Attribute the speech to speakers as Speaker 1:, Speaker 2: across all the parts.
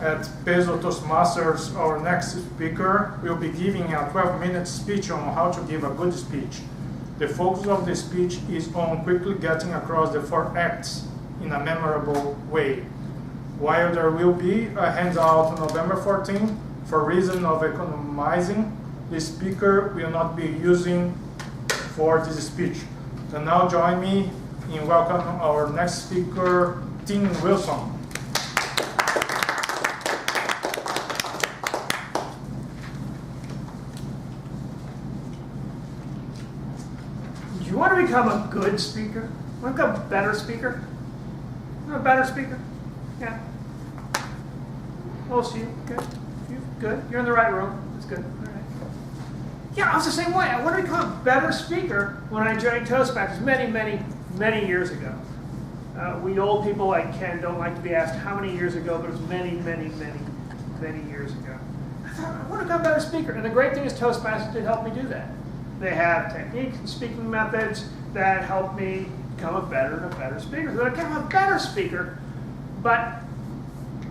Speaker 1: At Peso Toastmasters, our next speaker will be giving a 12-minute speech on how to give a good speech. The focus of the speech is on quickly getting across the 4 acts in a memorable way. While there will be a handout on November 14, for reason of economizing, the speaker will not be using for this speech. And now join me in welcoming our next speaker, Tim Wilson.
Speaker 2: Do you want to become a good speaker? Want to become a better speaker? You want a better speaker? Yeah. Most of you, good. Good. You're in the right room. That's good. All right. Yeah, I was the same way. I want to become a better speaker when I joined Toastmasters many years ago. We old people like Ken don't like to be asked how many years ago, but it was many years ago. I thought, I want to become a better speaker. And the great thing is Toastmasters did help me do that. They have techniques and speaking methods that help me become a better speaker. So I become a better speaker, but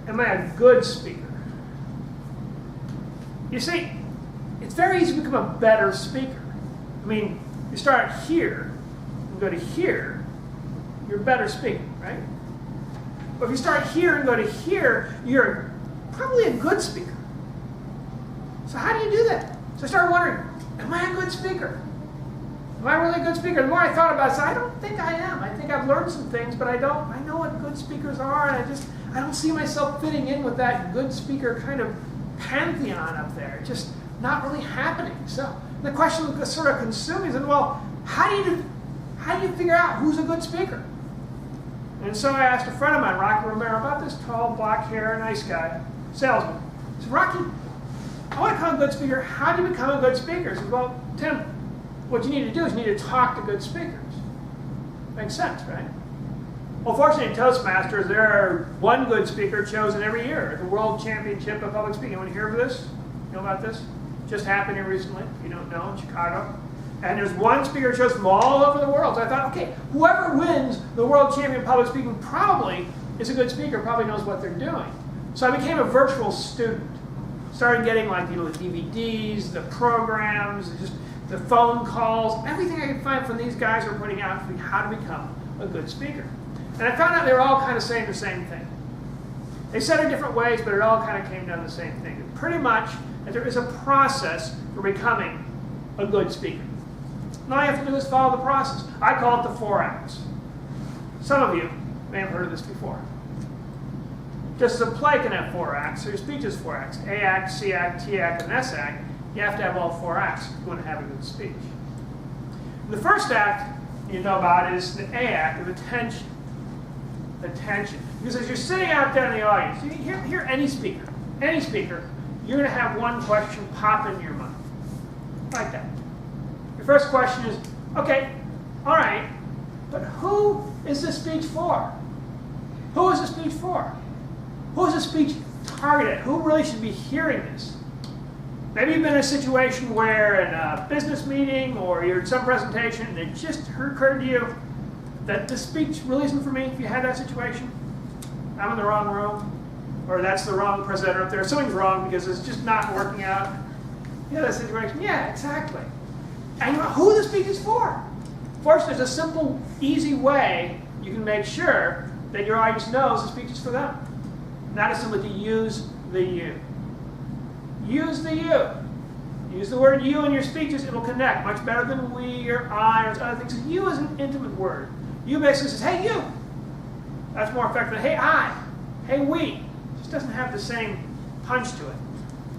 Speaker 2: am I a good speaker? You see, it's very easy to become a better speaker. I mean, you start here and go to here, you're a better speaker, right? But if you start here and go to here, you're probably a good speaker. So how do you do that? So I started wondering, am I a good speaker? Am I really a good speaker? The more I thought about it, I said, I don't think I am. I think I've learned some things, but I know what good speakers are, and I don't see myself fitting in with that good speaker kind of pantheon up there. It's just not really happening. So the question sort of consumed me is, well, how do you figure out who's a good speaker? And so I asked a friend of mine, Rocky Romero, about this tall, black hair, nice guy, salesman. I said, Rocky, I want to become a good speaker. How do you become a good speaker? He said, well, Tim, what you need to do is you need to talk to good speakers. Makes sense, right? Well, fortunately in Toastmasters, there are one good speaker chosen every year at the World Championship of Public Speaking. You want to hear of this? You know about this? Just happened here recently, if you don't know, in Chicago. And there's one speaker chosen from all over the world. So I thought, okay, whoever wins the World Champion of Public Speaking probably is a good speaker, probably knows what they're doing. So I became a virtual student. Started getting the DVDs, the programs, just the phone calls, everything I could find from these guys who are putting out for me how to become a good speaker. And I found out they were all kind of saying the same thing. They said it in different ways, but it all kind of came down to the same thing. Pretty much that there is a process for becoming a good speaker. And all you have to do is follow the process. I call it the 4 acts. Some of you may have heard of this before. Just as a play can have 4 acts, so your speech is 4 acts. A act, C act, T act, and S act. You have to have all 4 acts if you want to have a good speech. And the first act you know about is the A act of attention. Attention. Because as you're sitting out there in the audience, you hear any speaker, you're going to have one question pop into your mind. Like that. Your first question is, okay, all right, but who is this speech for? Who is this speech for? Who is this speech targeted at? Who really should be hearing this? Maybe you've been in a situation where in a business meeting or you're at some presentation and it just occurred to you that this speech really isn't for me. If you had that situation, I'm in the wrong room, or that's the wrong presenter up there. Something's wrong because it's just not working out. You know that situation? Yeah, exactly. And you know who the speech is for. Fortunately, there's a simple, easy way you can make sure that your audience knows the speech is for them. That is simply to use the you. Use the you. Use the word you in your speeches. It will connect much better than we or I or other things. You is an intimate word. You basically says, hey, you. That's more effective than, hey, I. Hey, we. It just doesn't have the same punch to it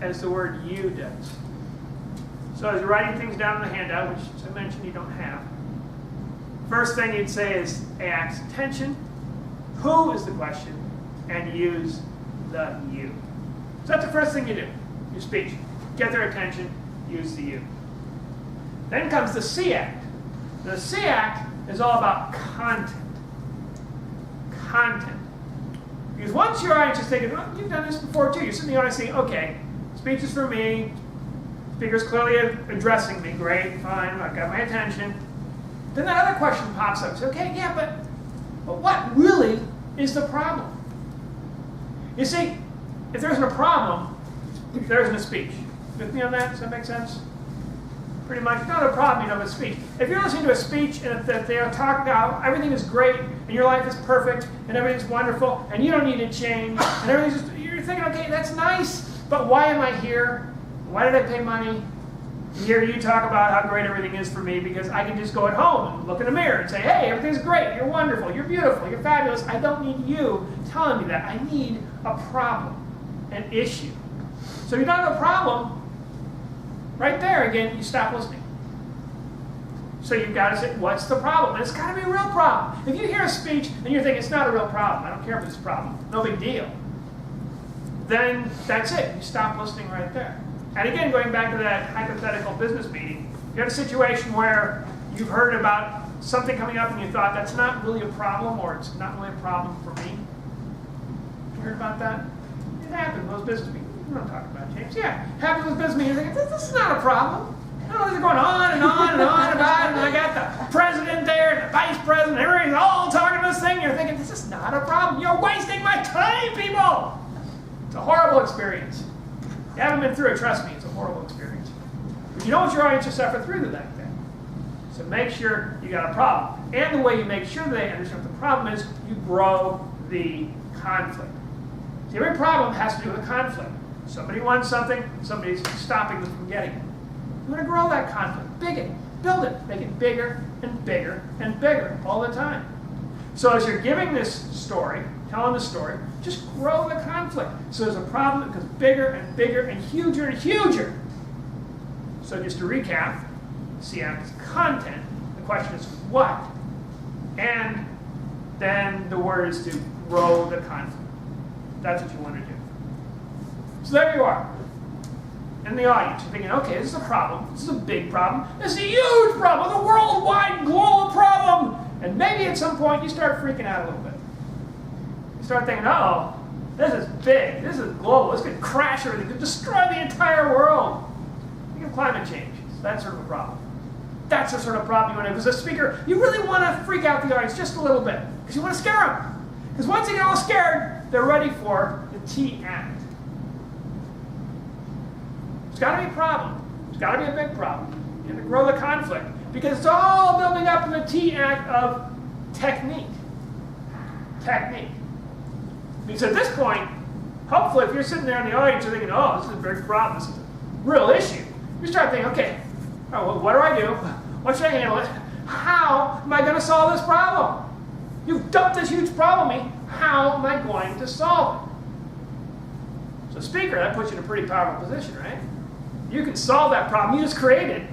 Speaker 2: as the word you does. So as you're writing things down in the handout, which, as I mentioned, you don't have, first thing you'd say is A act's attention. Who is the question? And use the you. So that's the first thing you do. Your speech. Get their attention. Use the you. Then comes the C act. The C act is all about content. Content. Because once your audience is thinking, well, you've done this before too. You're sitting in the audience saying, okay, speech is for me. Speaker's clearly addressing me. Great, fine, I've got my attention. Then that other question pops up. Say, okay, yeah, but what really is the problem? You see, if there isn't a problem, there isn't a speech. With me on that? Does that make sense? Pretty much. Not a problem, you know, with speech. If you're listening to a speech and if they are talking about everything is great and your life is perfect and everything's wonderful and you don't need to change and everything's just, you're thinking, okay, that's nice, but why am I here? Why did I pay money? And hear you talk about how great everything is for me because I can just go at home and look in the mirror and say, hey, everything's great, you're wonderful, you're beautiful, you're fabulous. I don't need you telling me that. I need a problem, an issue. So if you don't have a problem, right there again, you stop listening. So you've got to say, what's the problem? And it's got to be a real problem. If you hear a speech and you're thinking, it's not a real problem, I don't care if it's a problem, no big deal, then that's it. You stop listening right there. And again, going back to that hypothetical business meeting, you had a situation where you've heard about something coming up and you thought, that's not really a problem, or it's not really a problem for me. You heard about that? It happened in those business meetings. We don't talk about James. Yeah, it happens with business meetings. You're thinking, this is not a problem. You know, they're going on and on and on about it, and I got the president there and the vice president, and everybody's all talking about this thing. You're thinking, this is not a problem. You're wasting my time, people. It's a horrible experience. You haven't been through it, trust me, it's a horrible experience. But you don't want your audience to suffer through that thing. So make sure you got a problem. And the way you make sure they understand what the problem is, you grow the conflict. See, every problem has to do with a conflict. Somebody wants something, somebody's stopping them from getting it. You want to grow that conflict, build it, make it bigger and bigger and bigger all the time. So as you're giving this story, telling the story, just grow the conflict. So there's a problem that becomes bigger and bigger and huger. So just to recap, CM's content, the question is what? And then the word is to grow the conflict. That's what you want to do. So there you are. In the audience, you're thinking, okay, this is a problem. This is a big problem. This is a huge problem. It's a worldwide, global problem. And maybe at some point you start freaking out a little bit. You start thinking, uh-oh, this is big. This is global. This could crash everything. It could destroy the entire world. Think of climate change. That sort of a problem. That's the sort of problem you want to have. As a speaker, you really want to freak out the audience just a little bit. Because you want to scare them. Because once they get all scared, they're ready for the T act. It's got to be a problem. It's got to be a big problem. You have to grow the conflict. Because it's all building up in the T act of technique. Technique. Because at this point, hopefully if you're sitting there in the audience, you're thinking, oh, this is a big problem. This is a real issue. You start thinking, okay, oh, well, what do I do? What should I handle it? How am I going to solve this problem? You've dumped this huge problem on me. How am I going to solve it? So speaker, that puts you in a pretty powerful position, right? You can solve that problem you just created.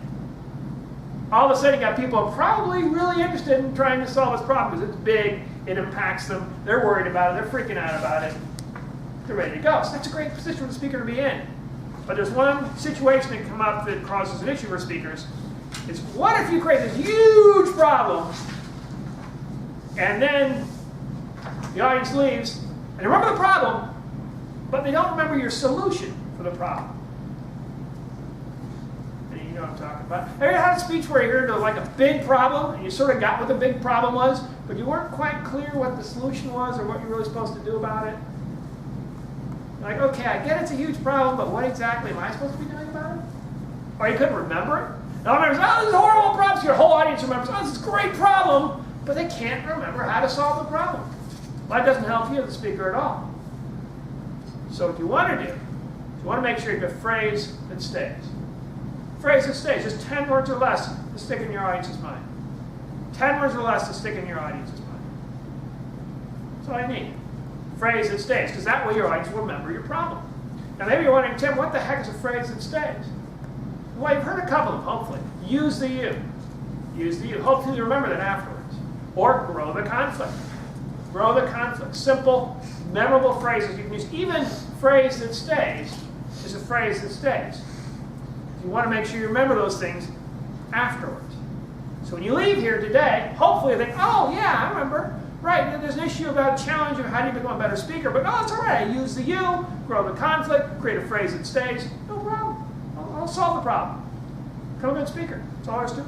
Speaker 2: All of a sudden, you got people probably really interested in trying to solve this problem because it's big, it impacts them, they're worried about it, they're freaking out about it, they're ready to go. So that's a great position for the speaker to be in. But there's one situation that come up that causes an issue for speakers. It's what if you create this huge problem and then the audience leaves and they remember the problem, but they don't remember your solution for the problem. You know what I'm talking about. Have you ever had a speech where you heard like a big problem and you sort of got what the big problem was, but you weren't quite clear what the solution was or what you're really supposed to do about it? Like, okay, I get it's a huge problem, but what exactly am I supposed to be doing about it? Or you couldn't remember it? And all members, oh, this is a horrible problem. So your whole audience remembers, oh, this is a great problem, but they can't remember how to solve the problem. Well, that doesn't help you, the speaker, at all. So what you want to do is you want to make sure you have a phrase that stays. Phrase that stays, just 10 words or less to stick in your audience's mind. 10 words or less to stick in your audience's mind. That's all you need. Phrase that stays, because that way your audience will remember your problem. Now maybe you're wondering, Tim, what the heck is a phrase that stays? Well, you've heard a couple of them, hopefully. Use the you. Use the you. Hopefully you remember that afterwards. Or grow the conflict. Grow the conflict. Simple, memorable phrases you can use. Even phrase that stays is a phrase that stays. You want to make sure you remember those things afterwards. So when you leave here today, hopefully you think, oh yeah, I remember. Right, there's an issue about challenge of how do you become a better speaker, but no, it's all right. I use the you, grow the conflict, create a phrase that stays. No problem. I'll solve the problem. Become a good speaker. That's all there is to it.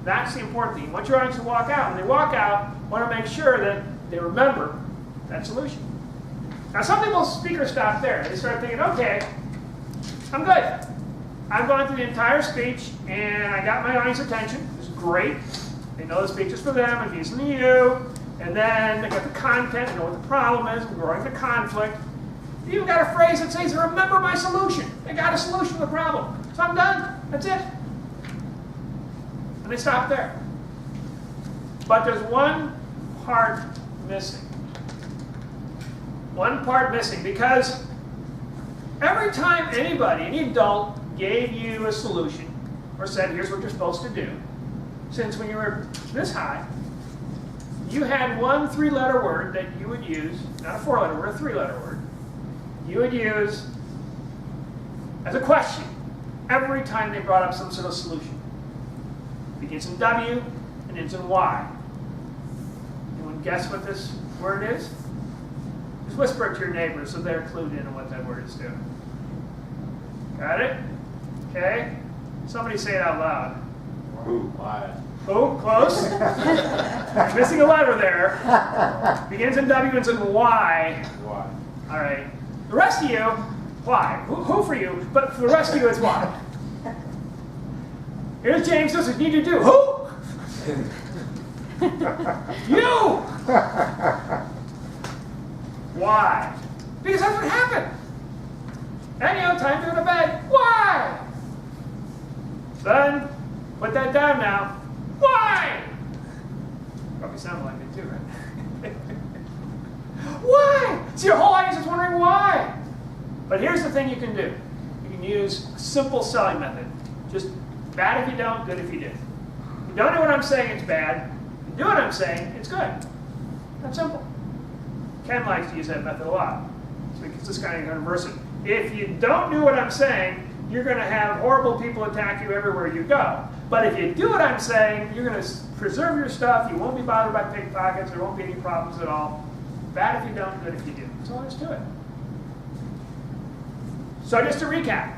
Speaker 2: That's the important thing. You want your audience to walk out. When they walk out, you want to make sure that they remember that solution. Now some people's speakers stop there. They start thinking, okay, I'm good. I've gone through the entire speech and I got my audience attention. It's great. They know the speech is for them, and he's to you. And then they got the content, they know what the problem is, growing the conflict. You even got a phrase that says, remember my solution. They got a solution to the problem. So I'm done. That's it. And they stop there. But there's one part missing. One part missing, because every time anybody, any adult, gave you a solution or said, here's what you're supposed to do, since when you were this high, you had one 3-letter word that you would use, not a 4-letter word, a 3-letter word, you would use as a question every time they brought up some sort of solution. It begins in W and ends in Y. Anyone guess what this word is? Just whisper it to your neighbors so they're clued in on what that word is doing. Got it? Okay? Somebody say it out loud.
Speaker 3: Who? Why?
Speaker 2: Who? Close. Missing a letter there. Begins in W, ends in Y.
Speaker 3: Why?
Speaker 2: All right. The rest of you, why? Who for you? But for the rest of you, it's why. Here's James. This is what you need to do. Who? You. Why? Because that's what happened. And time to go to bed. Why? Son, put that down now. Why? Probably sounded like it too, right? Why? See, your whole audience is wondering why. But here's the thing you can do. You can use a simple selling method. Just bad if you don't, good if you do. If you don't know what I'm saying, it's bad. If you do what I'm saying, it's good. That's simple. Ken likes to use that method a lot. So it's this kind of universal. If you don't do what I'm saying, you're going to have horrible people attack you everywhere you go. But if you do what I'm saying, you're going to preserve your stuff. You won't be bothered by pickpockets. There won't be any problems at all. Bad if you don't, good if you do. That's all there is to it. So just to recap,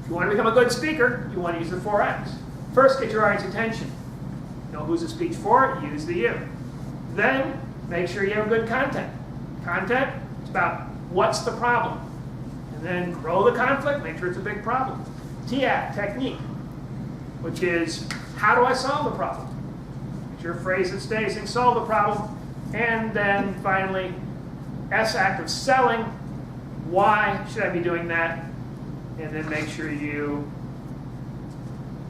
Speaker 2: if you want to become a good speaker, you want to use the 4 M's. First, get your audience attention. Know who's the speech for, use the you. Then, make sure you have good content. Content, it's about what's the problem. And then grow the conflict, make sure it's a big problem. TAP, technique, which is how do I solve the problem? It's your phrase that stays and solve the problem. And then finally, S, act of selling. Why should I be doing that? And then make sure you,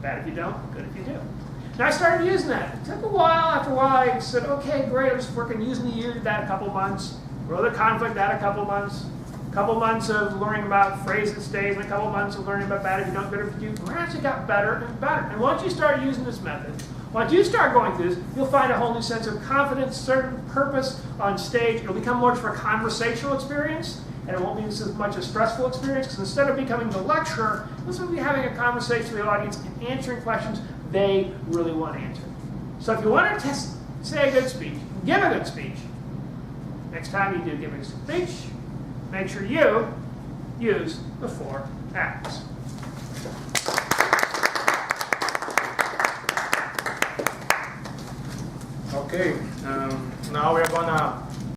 Speaker 2: bad if you don't, good if you do. And I started using that. It took a while. After a while, I said, okay, great. I was working using the you, did that a couple months. Grow the conflict, that a couple months. A couple months of learning about phrase that stays, and a couple months of learning about bad if you don't, good if you do. Gradually got better and better. And once you start using this method, once you start going through this, you'll find a whole new sense of confidence, certain purpose on stage. It'll become more of a conversational experience, and it won't be as much a stressful experience, because instead of becoming the lecturer, this will be having a conversation with the audience and answering questions they really want answered. So if you want to say a good speech, give a good speech, next time you do give a speech, make sure you use the 4 acts.
Speaker 1: Okay, now we're gonna